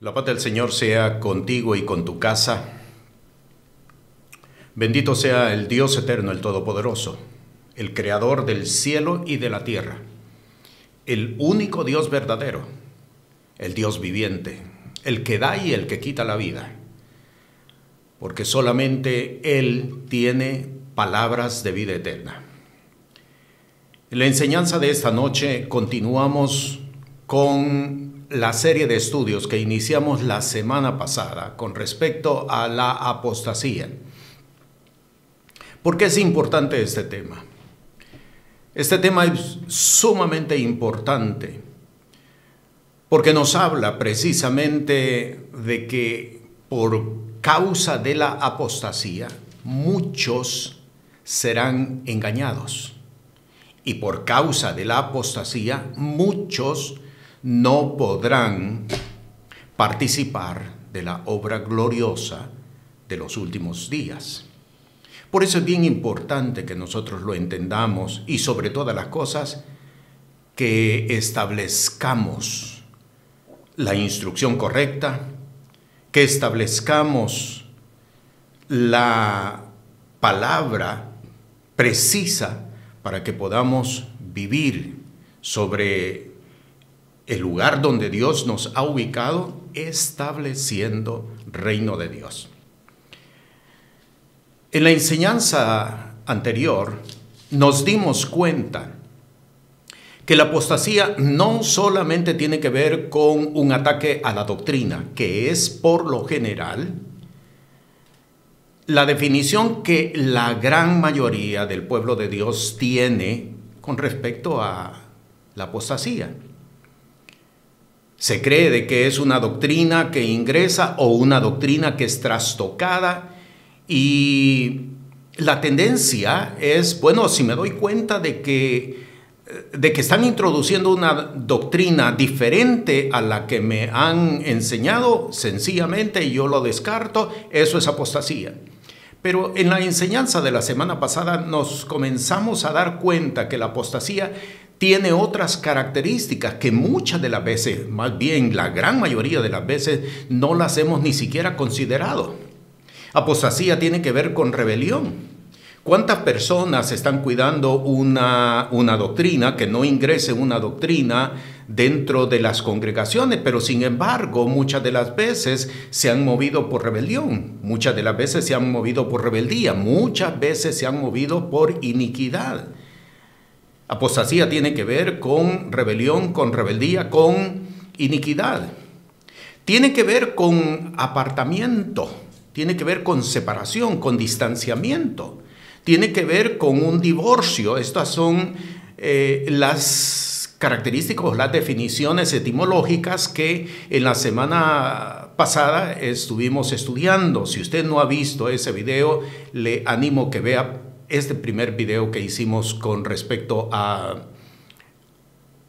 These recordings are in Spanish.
La paz del Señor sea contigo y con tu casa. Bendito sea el Dios eterno, el Todopoderoso, el Creador del cielo y de la tierra, el único Dios verdadero, el Dios viviente, el que da y el que quita la vida, porque solamente Él tiene palabras de vida eterna. En la enseñanza de esta noche continuamos con la serie de estudios que iniciamos la semana pasada con respecto a la apostasía. ¿Por qué es importante este tema? Este tema es sumamente importante porque nos habla precisamente de que por causa de la apostasía muchos serán engañados, y por causa de la apostasía muchos no podrán participar de la obra gloriosa de los últimos días. Por eso es bien importante que nosotros lo entendamos y, sobre todas las cosas, que establezcamos la instrucción correcta, que establezcamos la palabra precisa para que podamos vivir sobre el lugar donde Dios nos ha ubicado, estableciendo reino de Dios. En la enseñanza anterior nos dimos cuenta que la apostasía no solamente tiene que ver con un ataque a la doctrina, que es por lo general la definición que la gran mayoría del pueblo de Dios tiene con respecto a la apostasía. Se cree de que es una doctrina que ingresa o una doctrina que es trastocada, y la tendencia es, bueno, si me doy cuenta de que están introduciendo una doctrina diferente a la que me han enseñado, sencillamente yo lo descarto, eso es apostasía. Pero en la enseñanza de la semana pasada nos comenzamos a dar cuenta que la apostasía tiene otras características que muchas de las veces, más bien la gran mayoría de las veces, no las hemos ni siquiera considerado. Apostasía tiene que ver con rebelión. ¿Cuántas personas están cuidando una doctrina, que no ingrese una doctrina dentro de las congregaciones, pero sin embargo muchas de las veces se han movido por rebelión, muchas de las veces se han movido por rebeldía, muchas veces se han movido por iniquidad? Apostasía tiene que ver con rebelión, con rebeldía, con iniquidad. Tiene que ver con apartamiento, tiene que ver con separación, con distanciamiento. Tiene que ver con un divorcio. Estas son las características, las definiciones etimológicas que en la semana pasada estuvimos estudiando. Si usted no ha visto ese video, le animo que vea este primer video que hicimos con respecto a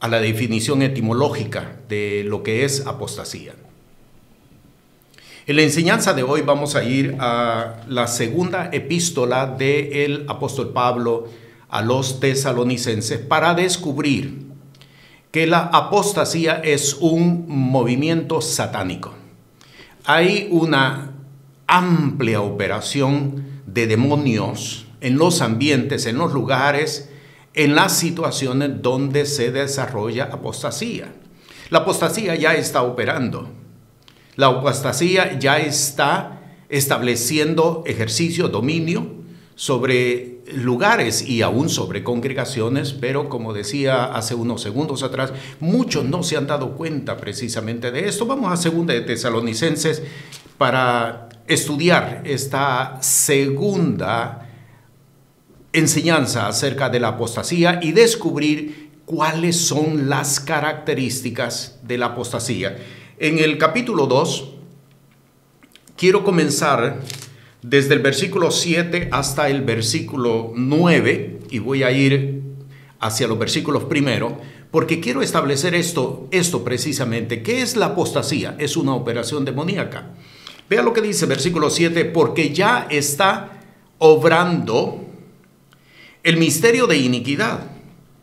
la definición etimológica de lo que es apostasía. En la enseñanza de hoy vamos a ir a la segunda epístola del apóstol Pablo a los tesalonicenses para descubrir que la apostasía es un movimiento satánico. Hay una amplia operación de demonios en los ambientes, en los lugares, en las situaciones donde se desarrolla apostasía. La apostasía ya está operando. La apostasía ya está estableciendo ejercicio, dominio sobre lugares y aún sobre congregaciones, pero como decía hace unos segundos atrás, muchos no se han dado cuenta precisamente de esto. Vamos a 2 de Tesalonicenses para estudiar esta segunda enseñanza acerca de la apostasía y descubrir cuáles son las características de la apostasía. En el capítulo 2, quiero comenzar desde el versículo 7 hasta el versículo 9, y voy a ir hacia los versículos primero, porque quiero establecer esto precisamente. ¿Qué es la apostasía? Es una operación demoníaca. Vea lo que dice versículo 7, porque ya está obrando el misterio de iniquidad.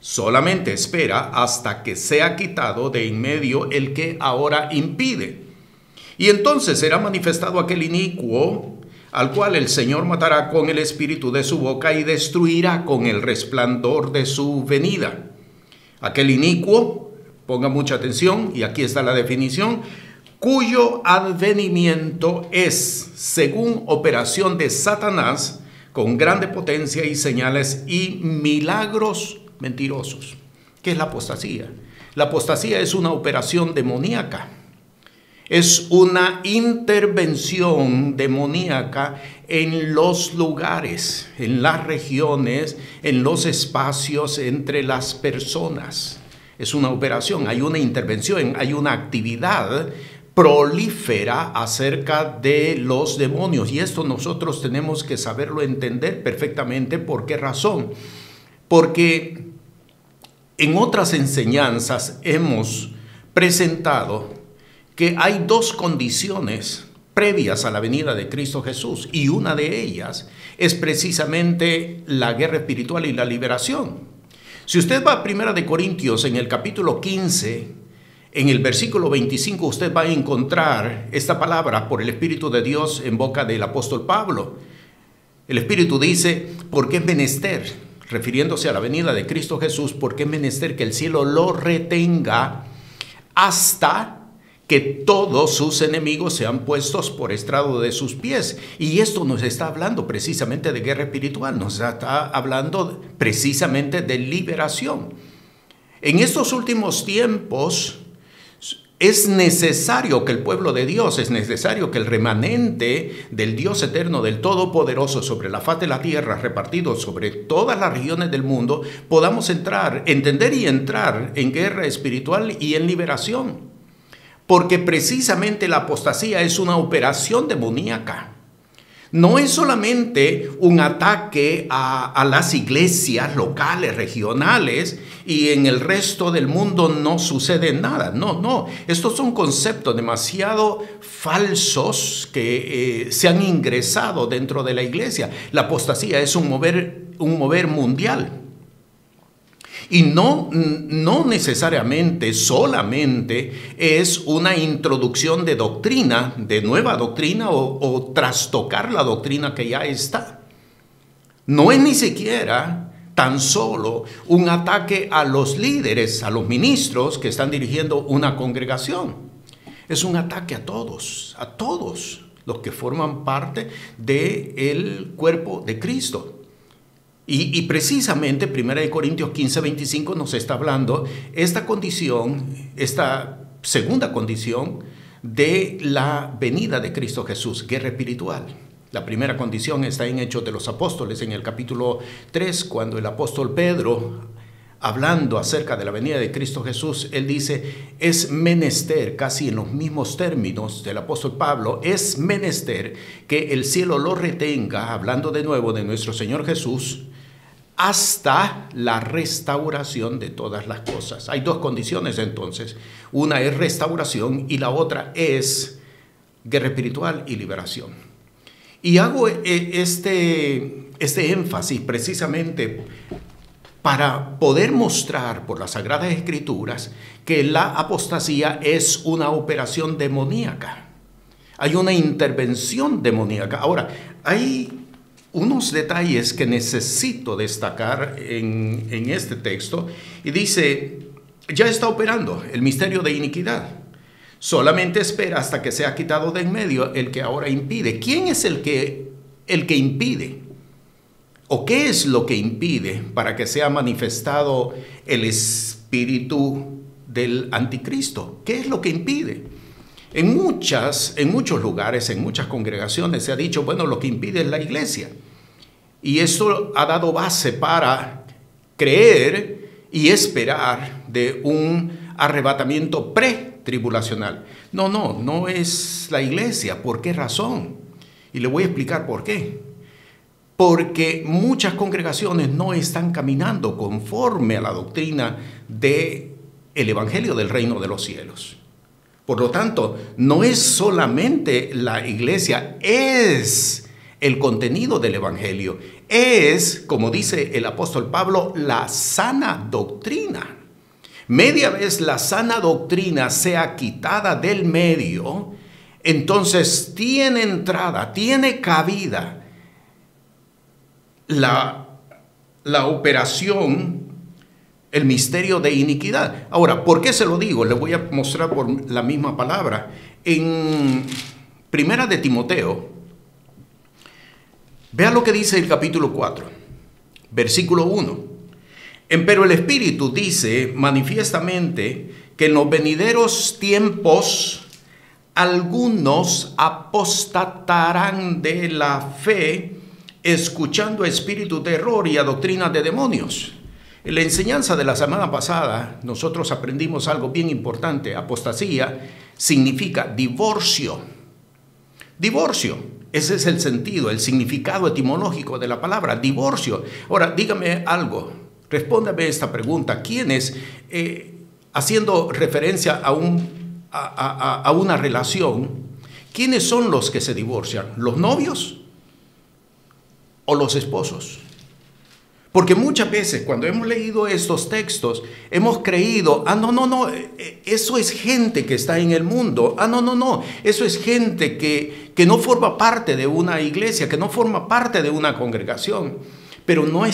Solamente espera hasta que sea quitado de en medio el que ahora impide. Y entonces será manifestado aquel inicuo, al cual el Señor matará con el espíritu de su boca y destruirá con el resplandor de su venida. Aquel inicuo, ponga mucha atención, y aquí está la definición, cuyo advenimiento es según operación de Satanás, con grande potencia y señales y milagros mentirosos. ¿Qué es la apostasía? La apostasía es una operación demoníaca. Es una intervención demoníaca en los lugares, en las regiones, en los espacios entre las personas. Es una operación, hay una intervención, hay una actividad prolífera acerca de los demonios. Y esto nosotros tenemos que saberlo entender perfectamente. ¿Por qué razón? Porque en otras enseñanzas hemos presentado que hay dos condiciones previas a la venida de Cristo Jesús, y una de ellas es precisamente la guerra espiritual y la liberación. Si usted va a 1 Corintios en el capítulo 15, en el versículo 25, usted va a encontrar esta palabra por el Espíritu de Dios en boca del apóstol Pablo. El Espíritu dice, porque es menester, refiriéndose a la venida de Cristo Jesús, porque es menester que el cielo lo retenga hasta que todos sus enemigos sean puestos por estrado de sus pies. Y esto nos está hablando precisamente de guerra espiritual, nos está hablando precisamente de liberación. En estos últimos tiempos es necesario que el pueblo de Dios, es necesario que el remanente del Dios eterno, del Todopoderoso sobre la faz de la tierra, repartido sobre todas las regiones del mundo, podamos entender y entrar en guerra espiritual y en liberación. Porque precisamente la apostasía es una operación demoníaca. No es solamente un ataque a las iglesias locales, regionales, y en el resto del mundo no sucede nada. No. Estos son conceptos demasiado falsos que se han ingresado dentro de la iglesia. La apostasía es un mover mundial. Y no necesariamente, solamente es una introducción de doctrina, de nueva doctrina o trastocar la doctrina que ya está. No es ni siquiera tan solo un ataque a los líderes, a los ministros que están dirigiendo una congregación. Es un ataque a todos los que forman parte del cuerpo de Cristo. Y precisamente 1 Corintios 15, 25 nos está hablando esta segunda condición de la venida de Cristo Jesús, guerra espiritual. La primera condición está en Hechos de los Apóstoles, en el capítulo 3, cuando el apóstol Pedro, hablando acerca de la venida de Cristo Jesús, él dice, es menester, casi en los mismos términos del apóstol Pablo, es menester que el cielo lo retenga, hablando de nuevo de nuestro Señor Jesús, hasta la restauración de todas las cosas. Hay dos condiciones entonces. Una es restauración y la otra es guerra espiritual y liberación. Y hago este énfasis precisamente para poder mostrar por las Sagradas Escrituras que la apostasía es una operación demoníaca. Hay una intervención demoníaca. Ahora, hay unos detalles que necesito destacar en este texto, y dice, ya está operando el misterio de iniquidad. Solamente espera hasta que sea quitado de en medio el que ahora impide. ¿Quién es el que impide? ¿O qué es lo que impide para que sea manifestado el espíritu del anticristo? ¿Qué es lo que impide? En muchos lugares, en muchas congregaciones se ha dicho, bueno, lo que impide es la iglesia. Y esto ha dado base para creer y esperar de un arrebatamiento pretribulacional. No es la iglesia. ¿Por qué razón? Y le voy a explicar por qué. Porque muchas congregaciones no están caminando conforme a la doctrina del Evangelio del Reino de los Cielos. Por lo tanto, no es solamente la iglesia, es el contenido del Evangelio. Es, como dice el apóstol Pablo, la sana doctrina. Media vez la sana doctrina sea quitada del medio, entonces tiene entrada, tiene cabida la operación, el misterio de iniquidad. Ahora, ¿por qué se lo digo? Le voy a mostrar por la misma palabra. En Primera de Timoteo, vea lo que dice el capítulo 4, versículo 1. Pero el Espíritu dice manifiestamente que en los venideros tiempos algunos apostatarán de la fe, escuchando espíritus de error y a doctrinas de demonios. En la enseñanza de la semana pasada, nosotros aprendimos algo bien importante. Apostasía significa divorcio. Divorcio, ese es el sentido, el significado etimológico de la palabra, divorcio. Ahora, dígame algo, respóndame esta pregunta. ¿Quiénes, haciendo referencia a una relación, quiénes son los que se divorcian? ¿Los novios o los esposos? Porque muchas veces cuando hemos leído estos textos hemos creído, no, eso es gente que está en el mundo, no, eso es gente que no forma parte de una iglesia, que no forma parte de una congregación, pero no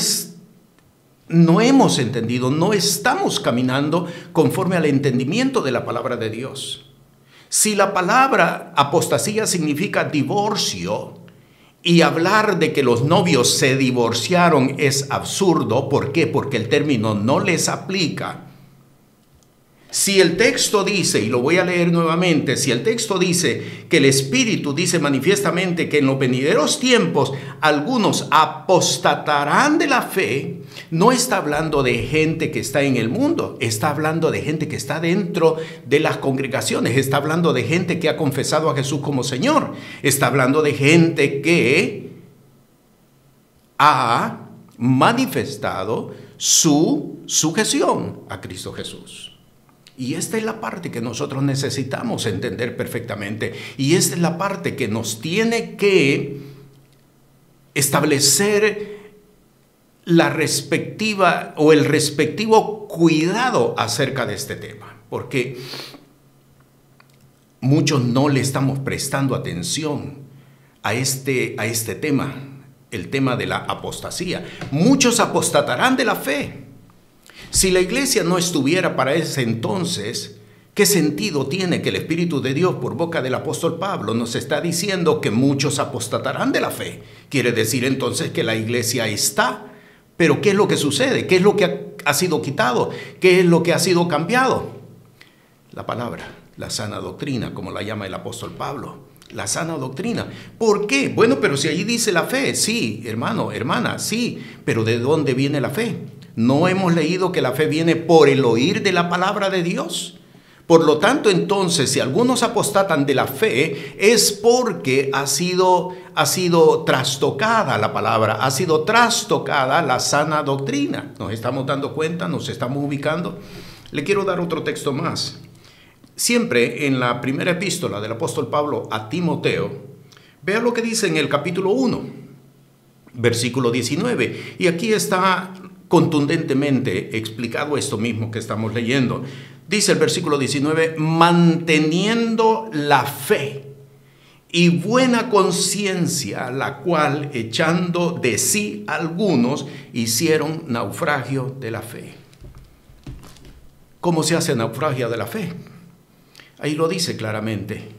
hemos entendido, no estamos caminando conforme al entendimiento de la palabra de Dios. Si la palabra apostasía significa divorcio, y hablar de que los novios se divorciaron es absurdo. ¿Por qué? Porque el término no les aplica. Si el texto dice, y lo voy a leer nuevamente, si el texto dice que el Espíritu dice manifiestamente que en los venideros tiempos algunos apostatarán de la fe, no está hablando de gente que está en el mundo, está hablando de gente que está dentro de las congregaciones, está hablando de gente que ha confesado a Jesús como Señor, está hablando de gente que ha manifestado su sujeción a Cristo Jesús. Y esta es la parte que nosotros necesitamos entender perfectamente. Y esta es la parte que nos tiene que establecer la respectiva o el respectivo cuidado acerca de este tema. Porque muchos no le estamos prestando atención a este tema, el tema de la apostasía. Muchos apostatarán de la fe. Si la iglesia no estuviera para ese entonces, ¿qué sentido tiene que el Espíritu de Dios por boca del apóstol Pablo nos está diciendo que muchos apostatarán de la fe? Quiere decir entonces que la iglesia está. Pero ¿qué es lo que sucede? ¿Qué es lo que ha sido quitado? ¿Qué es lo que ha sido cambiado? La palabra, la sana doctrina, como la llama el apóstol Pablo. La sana doctrina. ¿Por qué? Bueno, pero si allí dice la fe, sí, hermano, hermana, sí, pero ¿de dónde viene la fe? ¿No hemos leído que la fe viene por el oír de la palabra de Dios? Por lo tanto, entonces, si algunos apostatan de la fe, es porque ha sido trastocada la palabra, ha sido trastocada la sana doctrina. ¿Nos estamos dando cuenta? ¿Nos estamos ubicando? Le quiero dar otro texto más. Siempre en la primera epístola del apóstol Pablo a Timoteo, vea lo que dice en el capítulo 1, versículo 19. Y aquí está contundentemente explicado esto mismo que estamos leyendo. Dice el versículo 19, manteniendo la fe y buena conciencia, la cual echando de sí algunos hicieron naufragio de la fe. ¿Cómo se hace naufragio de la fe? Ahí lo dice claramente.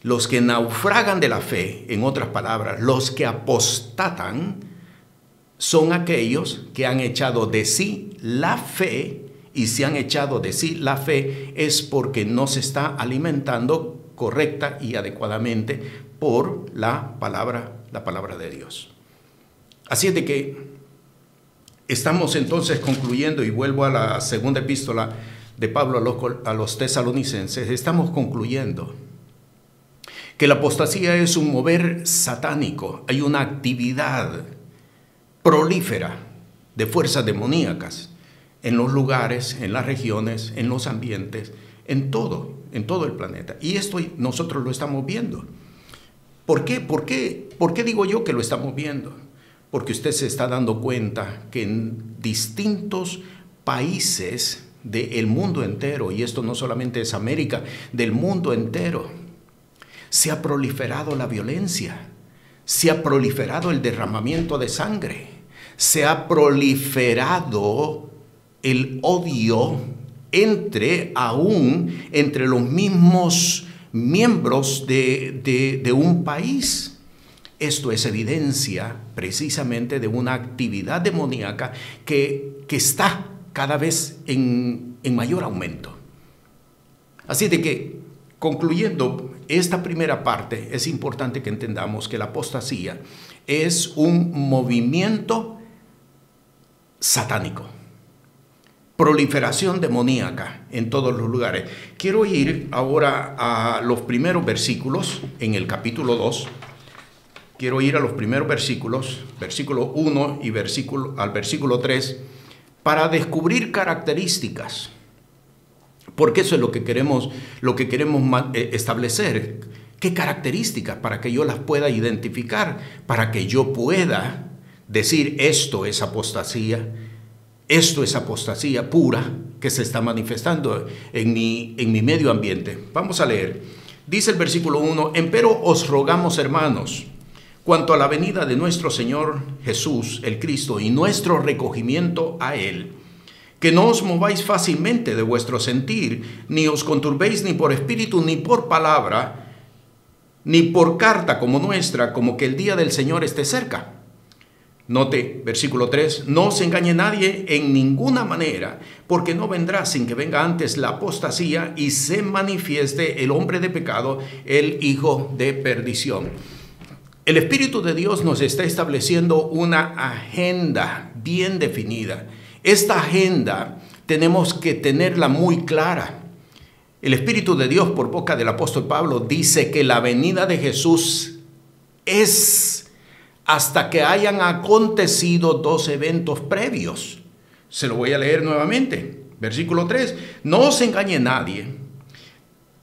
Los que naufragan de la fe, en otras palabras, los que apostatan, son aquellos que han echado de sí la fe, y si han echado de sí la fe es porque no se está alimentando correcta y adecuadamente por la palabra de Dios. Así es de que estamos entonces concluyendo, y vuelvo a la segunda epístola de Pablo a los tesalonicenses, estamos concluyendo que la apostasía es un mover satánico, hay una actividad prolífera de fuerzas demoníacas en los lugares, en las regiones, en los ambientes, en todo el planeta. Y esto nosotros lo estamos viendo. ¿Por qué digo yo que lo estamos viendo? Porque usted se está dando cuenta que en distintos países del mundo entero, y esto no solamente es América, del mundo entero, se ha proliferado la violencia, se ha proliferado el derramamiento de sangre, se ha proliferado el odio entre los mismos miembros de un país. Esto es evidencia precisamente de una actividad demoníaca que está cada vez en mayor aumento. Así de que, concluyendo esta primera parte, es importante que entendamos que la apostasía es un movimiento satánico, proliferación demoníaca en todos los lugares. Quiero ir ahora a los primeros versículos en el capítulo 2. Quiero ir a los primeros versículos, versículo 1 y al versículo 3, para descubrir características. Porque eso es lo que queremos establecer. ¿Qué características? Para que yo las pueda identificar, para que yo pueda decir esto es apostasía pura que se está manifestando en mi medio ambiente. Vamos a leer. Dice el versículo 1, empero os rogamos, hermanos, cuanto a la venida de nuestro Señor Jesús, el Cristo, y nuestro recogimiento a Él, que no os mováis fácilmente de vuestro sentir, ni os conturbéis ni por espíritu, ni por palabra, ni por carta como nuestra, como que el día del Señor esté cerca. Note, versículo 3, no os engañe nadie en ninguna manera, porque no vendrá sin que venga antes la apostasía y se manifieste el hombre de pecado, el hijo de perdición. El Espíritu de Dios nos está estableciendo una agenda bien definida. Esta agenda tenemos que tenerla muy clara. El Espíritu de Dios, por boca del apóstol Pablo, dice que la venida de Jesús es hasta que hayan acontecido dos eventos previos. Se lo voy a leer nuevamente. Versículo 3. No os engañe nadie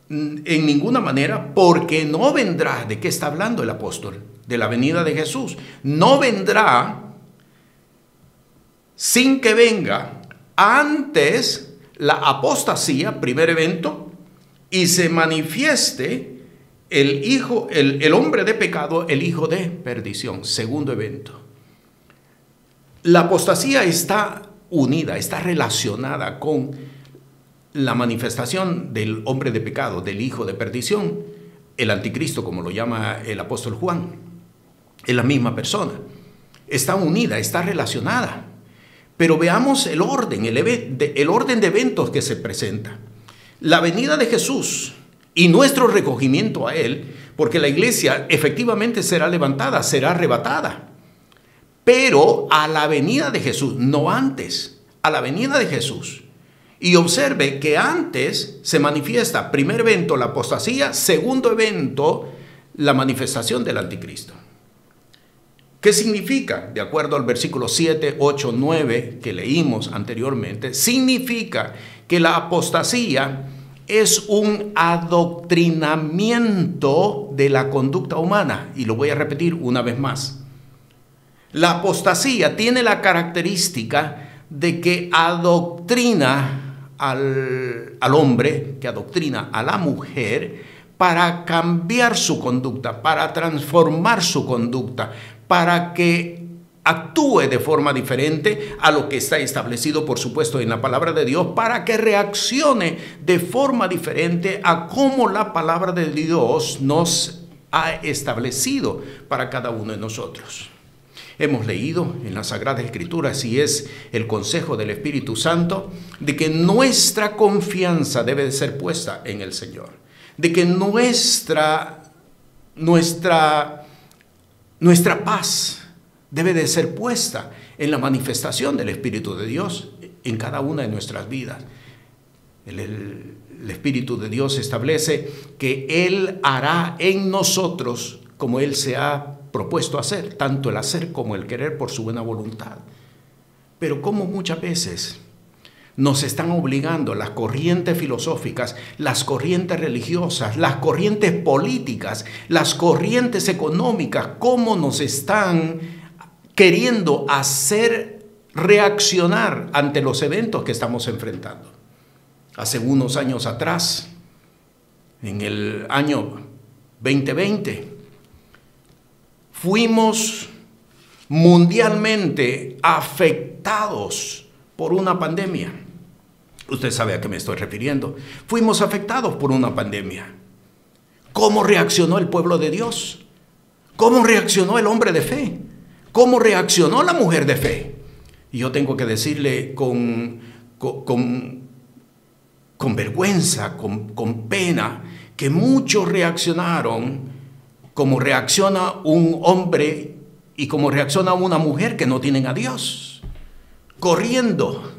en ninguna manera, porque no vendrá. ¿De qué está hablando el apóstol? De la venida de Jesús. No vendrá sin que venga antes la apostasía, primer evento, y se manifieste el hombre de pecado, el hijo de perdición, segundo evento. La apostasía está unida, está relacionada con la manifestación del hombre de pecado, del hijo de perdición, el anticristo, como lo llama el apóstol Juan. Es la misma persona. Está unida, está relacionada. Pero veamos el orden de eventos que se presenta. La venida de Jesús y nuestro recogimiento a Él, porque la iglesia efectivamente será levantada, será arrebatada. Pero a la venida de Jesús, no antes, a la venida de Jesús. Y observe que antes se manifiesta, primer evento, la apostasía, segundo evento, la manifestación del anticristo. ¿Qué significa? De acuerdo al versículo 7, 8, 9 que leímos anteriormente, significa que la apostasía es un adoctrinamiento de la conducta humana. Y lo voy a repetir una vez más. La apostasía tiene la característica de que adoctrina al hombre, que adoctrina a la mujer para cambiar su conducta, para transformar su conducta, para que actúe de forma diferente a lo que está establecido, por supuesto, en la palabra de Dios, para que reaccione de forma diferente a cómo la palabra de Dios nos ha establecido para cada uno de nosotros. Hemos leído en las Sagradas Escrituras, y es el consejo del Espíritu Santo, de que nuestra confianza debe de ser puesta en el Señor, de que nuestra paz debe de ser puesta en la manifestación del Espíritu de Dios en cada una de nuestras vidas. El Espíritu de Dios establece que Él hará en nosotros como Él se ha propuesto hacer, tanto el hacer como el querer por su buena voluntad. Pero como muchas veces nos están obligando las corrientes filosóficas, las corrientes religiosas, las corrientes políticas, las corrientes económicas, cómo nos están queriendo hacer reaccionar ante los eventos que estamos enfrentando. Hace unos años atrás, en el año 2020. Fuimos mundialmente afectados por una pandemia. Usted sabe a qué me estoy refiriendo. Fuimos afectados por una pandemia. ¿Cómo reaccionó el pueblo de Dios? ¿Cómo reaccionó el hombre de fe? ¿Cómo reaccionó la mujer de fe? Y yo tengo que decirle con vergüenza, con pena, que muchos reaccionaron como reacciona un hombre y como reacciona una mujer que no tienen a Dios. Corriendo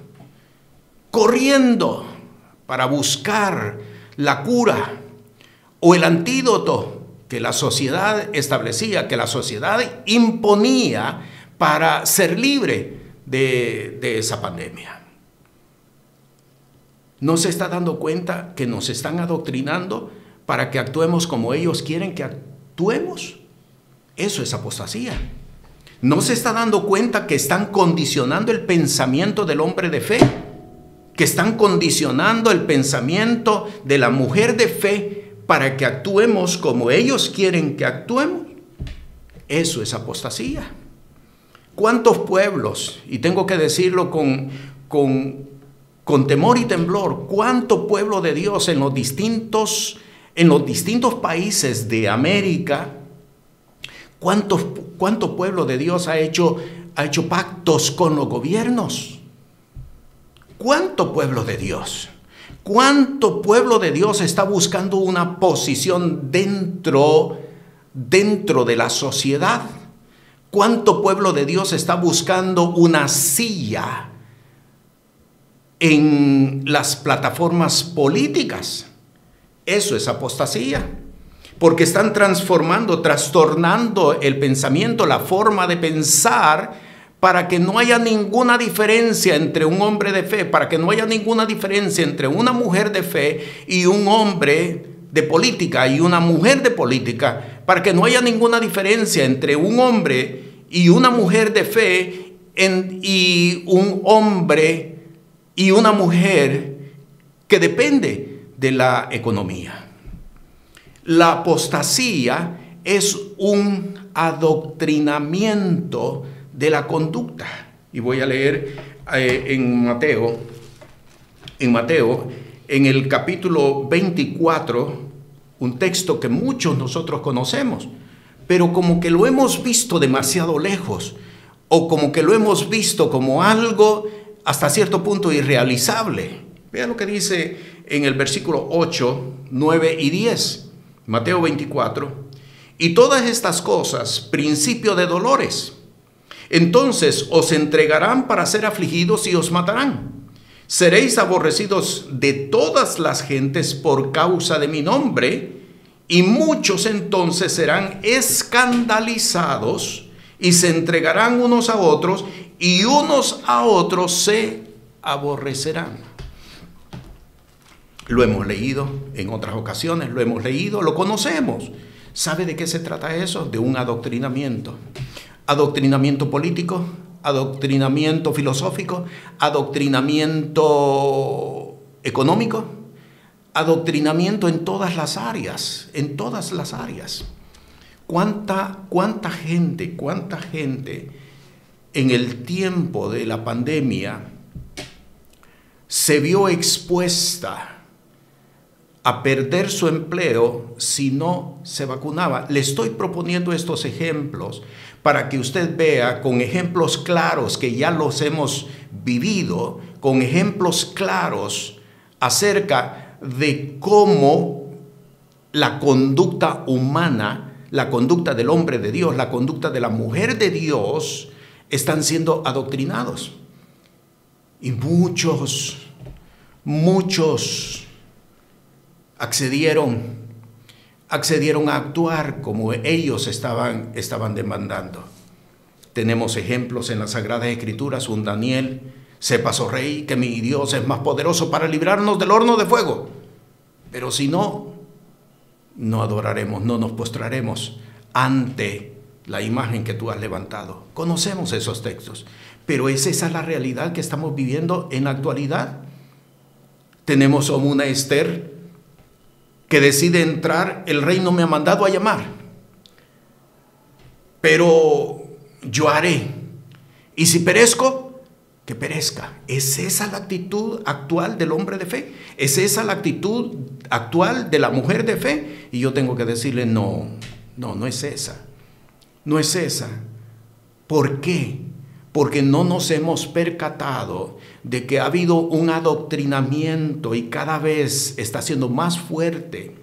para buscar la cura o el antídoto que la sociedad establecía, que la sociedad imponía para ser libre de esa pandemia. ¿No se está dando cuenta que nos están adoctrinando para que actuemos como ellos quieren que actuemos? Eso es apostasía. ¿No se está dando cuenta que están condicionando el pensamiento del hombre de fe? Que están condicionando el pensamiento de la mujer de fe para que actuemos como ellos quieren que actuemos. Eso es apostasía. ¿Cuántos pueblos, y tengo que decirlo con temor y temblor, cuánto pueblo de Dios en los distintos países de América, cuánto pueblo de Dios ha hecho pactos con los gobiernos? ¿Cuánto pueblo de Dios? ¿Cuánto pueblo de Dios está buscando una posición dentro de la sociedad? ¿Cuánto pueblo de Dios está buscando una silla en las plataformas políticas? Eso es apostasía, porque están trastornando el pensamiento, la forma de pensar, para que no haya ninguna diferencia entre un hombre de fe, para que no haya ninguna diferencia entre una mujer de fe y un hombre de política y una mujer de política, para que no haya ninguna diferencia entre un hombre y una mujer de fe y un hombre y una mujer que depende de la economía. La apostasía es un adoctrinamiento de la conducta. Y voy a leer en Mateo, en el capítulo 24, un texto que muchos nosotros conocemos, pero como que lo hemos visto demasiado lejos, o como que lo hemos visto como algo hasta cierto punto irrealizable. Vea lo que dice en el versículo 8, 9 y 10, Mateo 24. Y todas estas cosas, principio de dolores. Entonces os entregarán para ser afligidos y os matarán. Seréis aborrecidos de todas las gentes por causa de mi nombre, y muchos entonces serán escandalizados y se entregarán unos a otros, y unos a otros se aborrecerán. Lo hemos leído en otras ocasiones, lo conocemos. ¿Sabe de qué se trata eso? De un adoctrinamiento. Adoctrinamiento político, adoctrinamiento filosófico, adoctrinamiento económico, adoctrinamiento en todas las áreas, ¿Cuánta gente en el tiempo de la pandemia se vio expuesta a perder su empleo si no se vacunaba? Le estoy proponiendo estos ejemplos para que usted vea con ejemplos claros que ya los hemos vivido, con ejemplos claros acerca de cómo la conducta humana, la conducta del hombre de Dios, la conducta de la mujer de Dios están siendo adoctrinados. Y muchos accedieron a actuar como ellos estaban demandando. Tenemos ejemplos en las Sagradas Escrituras. Un Daniel: sepas, oh rey, que mi Dios es más poderoso para librarnos del horno de fuego. Pero si no adoraremos, no nos postraremos ante la imagen que tú has levantado. Conocemos esos textos, pero ¿es esa la realidad que estamos viviendo en la actualidad? Tenemos a una Esther que decide entrar, el rey no me ha mandado a llamar, pero yo haré. Y si perezco, que perezca. ¿Es esa la actitud actual del hombre de fe? ¿Es esa la actitud actual de la mujer de fe? Y yo tengo que decirle, no es esa. No es esa. ¿Por qué? Porque no nos hemos percatado de que ha habido un adoctrinamiento y cada vez está siendo más fuerte,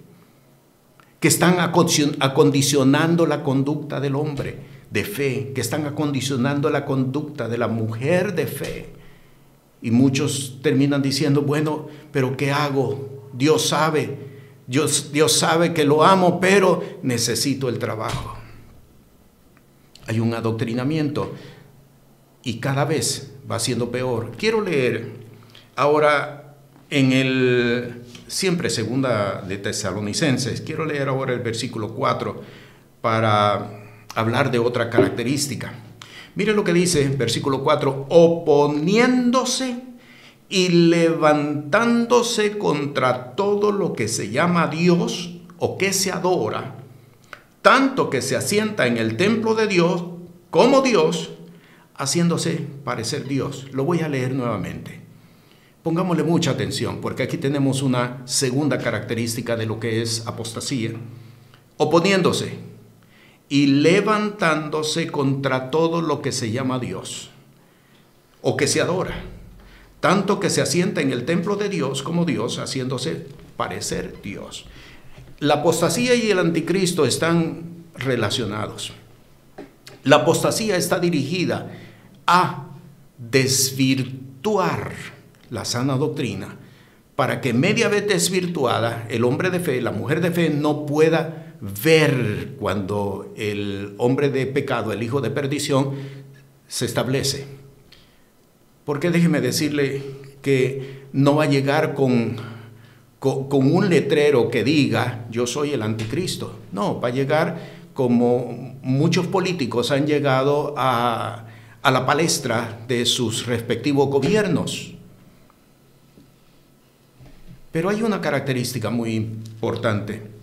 que están acondicionando la conducta del hombre de fe, que están acondicionando la conducta de la mujer de fe. Y muchos terminan diciendo, bueno, pero ¿qué hago? Dios sabe, Dios sabe que lo amo, pero necesito el trabajo. Hay un adoctrinamiento y cada vez va siendo peor. Quiero leer ahora siempre segunda de Tesalonicenses, quiero leer ahora el versículo 4 para hablar de otra característica. Mire lo que dice, versículo 4, oponiéndose y levantándose contra todo lo que se llama Dios o que se adora, tanto que se asienta en el templo de Dios como Dios, haciéndose parecer Dios. Lo voy a leer nuevamente. Pongámosle mucha atención, porque aquí tenemos una segunda característica de lo que es apostasía. Oponiéndose y levantándose contra todo lo que se llama Dios o que se adora, tanto que se asienta en el templo de Dios como Dios, haciéndose parecer Dios. La apostasía y el anticristo están relacionados. La apostasía está dirigida a desvirtuar la sana doctrina para que media vez desvirtuada el hombre de fe, la mujer de fe no pueda ver cuando el hombre de pecado, el hijo de perdición, se establece. Porque déjeme decirle que no va a llegar con un letrero que diga yo soy el anticristo. No, va a llegar como muchos políticos han llegado a la palestra de sus respectivos gobiernos. Pero hay una característica muy importante,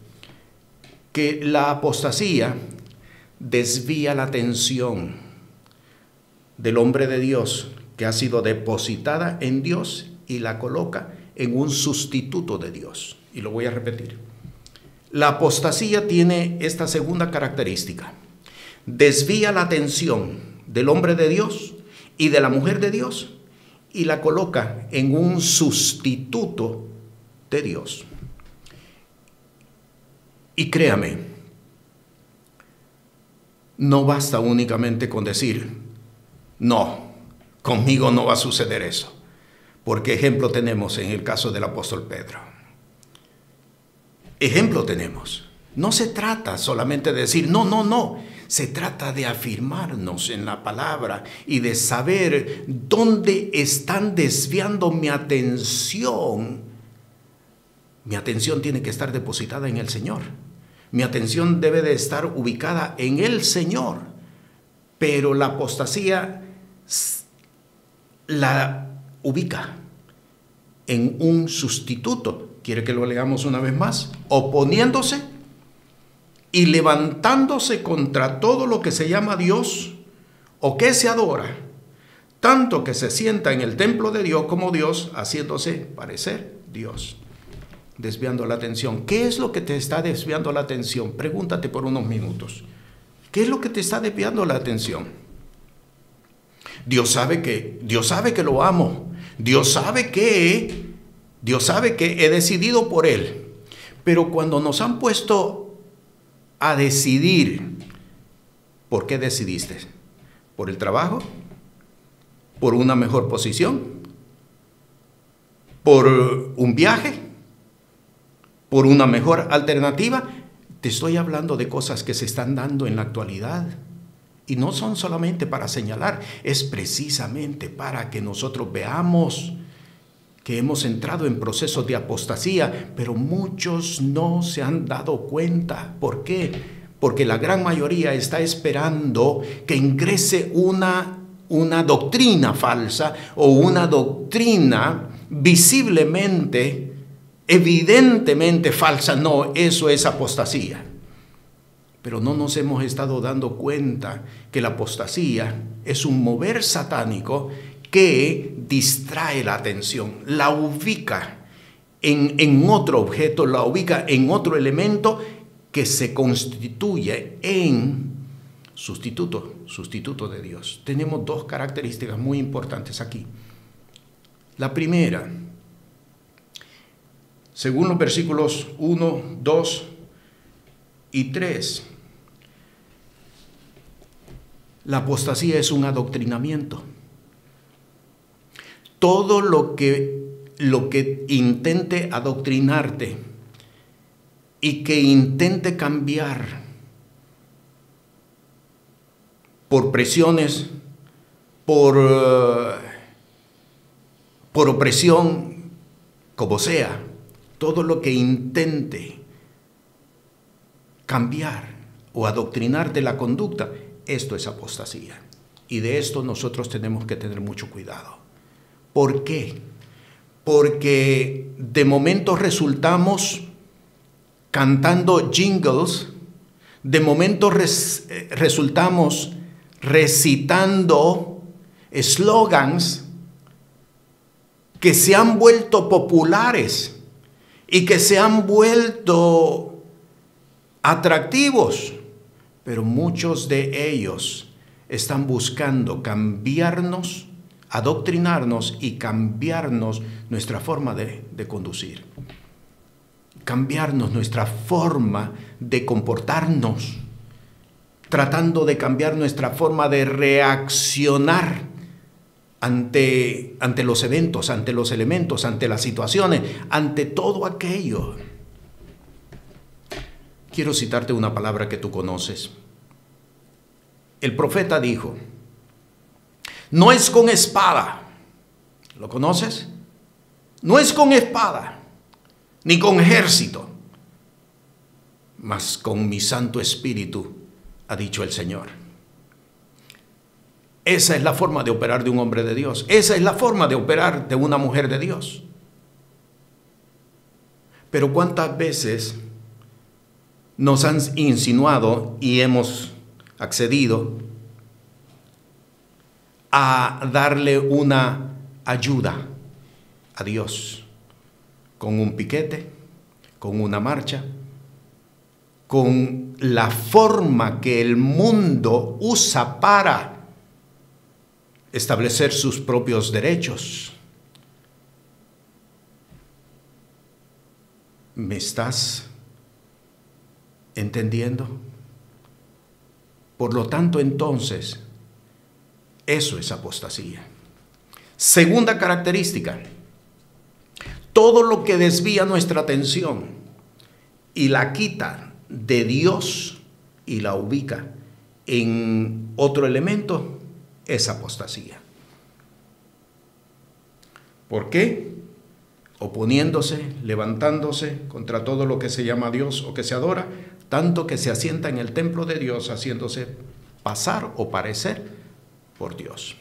que la apostasía desvía la atención del hombre de Dios que ha sido depositada en Dios y la coloca en un sustituto de Dios. Y lo voy a repetir. La apostasía tiene esta segunda característica. Desvía la atención del hombre de Dios y de la mujer de Dios y la coloca en un sustituto de Dios. Y créame, no basta únicamente con decir, no, conmigo no va a suceder eso. Porque ejemplo tenemos en el caso del apóstol Pedro. Ejemplo tenemos. No se trata solamente de decir, no. Se trata de afirmarnos en la palabra y de saber dónde están desviando mi atención. Mi atención tiene que estar depositada en el Señor. Mi atención debe de estar ubicada en el Señor. Pero la apostasía la ubica en un sustituto. ¿Quiere que lo leamos una vez más? Oponiéndose y levantándose contra todo lo que se llama Dios o que se adora, tanto que se sienta en el templo de Dios como Dios, haciéndose parecer Dios. Desviando la atención. ¿Qué es lo que te está desviando la atención? Pregúntate por unos minutos. ¿Qué es lo que te está desviando la atención? Dios sabe que lo amo. Dios sabe que he decidido por Él. Pero cuando nos han puesto a decidir, ¿por qué decidiste? ¿Por el trabajo? ¿Por una mejor posición? ¿Por un viaje? ¿Por una mejor alternativa? Te estoy hablando de cosas que se están dando en la actualidad. Y no son solamente para señalar, es precisamente para que nosotros veamos que hemos entrado en procesos de apostasía, pero muchos no se han dado cuenta. ¿Por qué? Porque la gran mayoría está esperando que ingrese una doctrina falsa o una doctrina visiblemente evidentemente falsa. No, eso es apostasía. Pero no nos hemos estado dando cuenta que la apostasía es un mover satánico que distrae la atención, la ubica en otro objeto, la ubica en otro elemento que se constituye en sustituto de Dios. Tenemos dos características muy importantes aquí. La primera, según los versículos 1, 2 y 3, la apostasía es un adoctrinamiento. Todo lo que intente adoctrinarte y que intente cambiar por presiones, por opresión, como sea, todo lo que intente cambiar o adoctrinarte la conducta, esto es apostasía. Y de esto nosotros tenemos que tener mucho cuidado. ¿Por qué? Porque de momento resultamos cantando jingles, de momento resultamos recitando eslogans que se han vuelto populares y que se han vuelto atractivos, pero muchos de ellos están buscando cambiarnos, adoctrinarnos y cambiarnos nuestra forma de conducir, cambiarnos nuestra forma de comportarnos, tratando de cambiar nuestra forma de reaccionar ante los eventos, ante los elementos, ante las situaciones, ante todo aquello. Quiero citarte una palabra que tú conoces. El profeta dijo, no es con espada. ¿Lo conoces? No es con espada, ni con ejército, mas con mi Santo Espíritu, ha dicho el Señor. Esa es la forma de operar de un hombre de Dios. Esa es la forma de operar de una mujer de Dios. Pero ¿cuántas veces nos han insinuado y hemos accedido a darle una ayuda a Dios con un piquete, con una marcha, con la forma que el mundo usa para establecer sus propios derechos? ¿Me estás entendiendo? Por lo tanto, entonces, eso es apostasía. Segunda característica, todo lo que desvía nuestra atención y la quita de Dios y la ubica en otro elemento es apostasía. ¿Por qué? Oponiéndose, levantándose contra todo lo que se llama Dios o que se adora, tanto que se asienta en el templo de Dios, haciéndose pasar o parecer por Dios.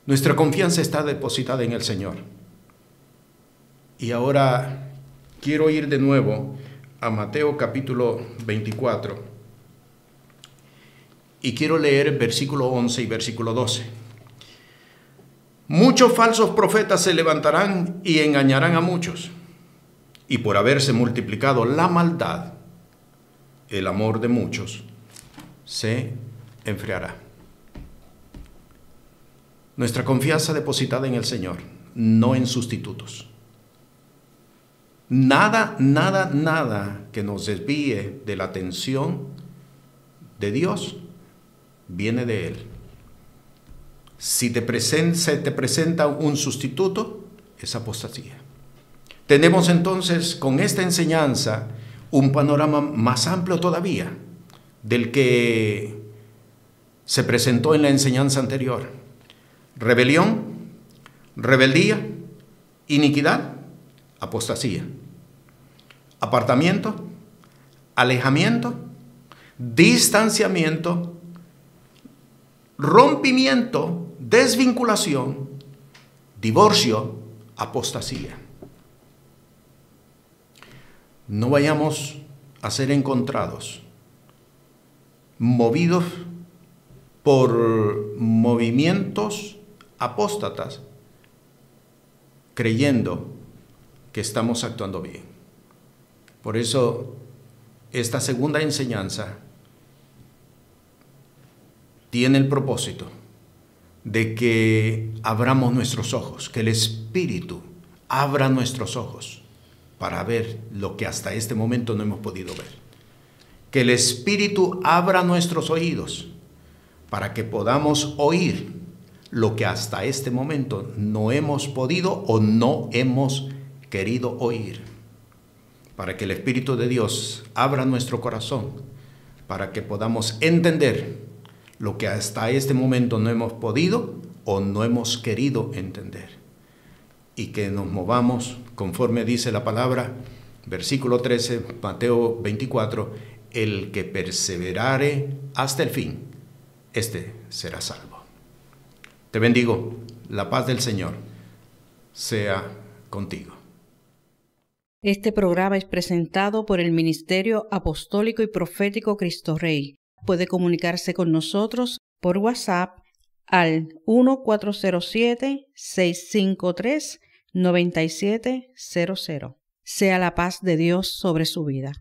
Nuestra confianza está depositada en el Señor. Y ahora quiero ir de nuevo a Mateo capítulo 24 y quiero leer versículo 11 y versículo 12. Muchos falsos profetas se levantarán y engañarán a muchos, y por haberse multiplicado la maldad, el amor de muchos se enfriará. Nuestra confianza depositada en el Señor, no en sustitutos. Nada que nos desvíe de la atención de Dios viene de Él. Si se te presenta un sustituto, es apostasía. Tenemos entonces con esta enseñanza un panorama más amplio todavía del que se presentó en la enseñanza anterior. Rebelión, rebeldía, iniquidad, apostasía. Apartamiento, alejamiento, distanciamiento, rompimiento, desvinculación, divorcio, apostasía. no vayamos a ser encontrados movidos por movimientos apóstatas, creyendo que estamos actuando bien. Por eso, esta segunda enseñanza tiene el propósito de que abramos nuestros ojos, que el Espíritu abra nuestros ojos para ver lo que hasta este momento no hemos podido ver. Que el Espíritu abra nuestros oídos para que podamos oír lo que hasta este momento no hemos podido o no hemos querido oír. Para que el Espíritu de Dios abra nuestro corazón, para que podamos entender lo que hasta este momento no hemos podido o no hemos querido entender. Y que nos movamos conforme dice la palabra, versículo 13, Mateo 24, el que perseverare hasta el fin, este será salvo. Te bendigo, la paz del Señor sea contigo. Este programa es presentado por el Ministerio Apostólico y Profético Cristo Rey. Puede comunicarse con nosotros por WhatsApp al 1407-653-9700. Sea la paz de Dios sobre su vida.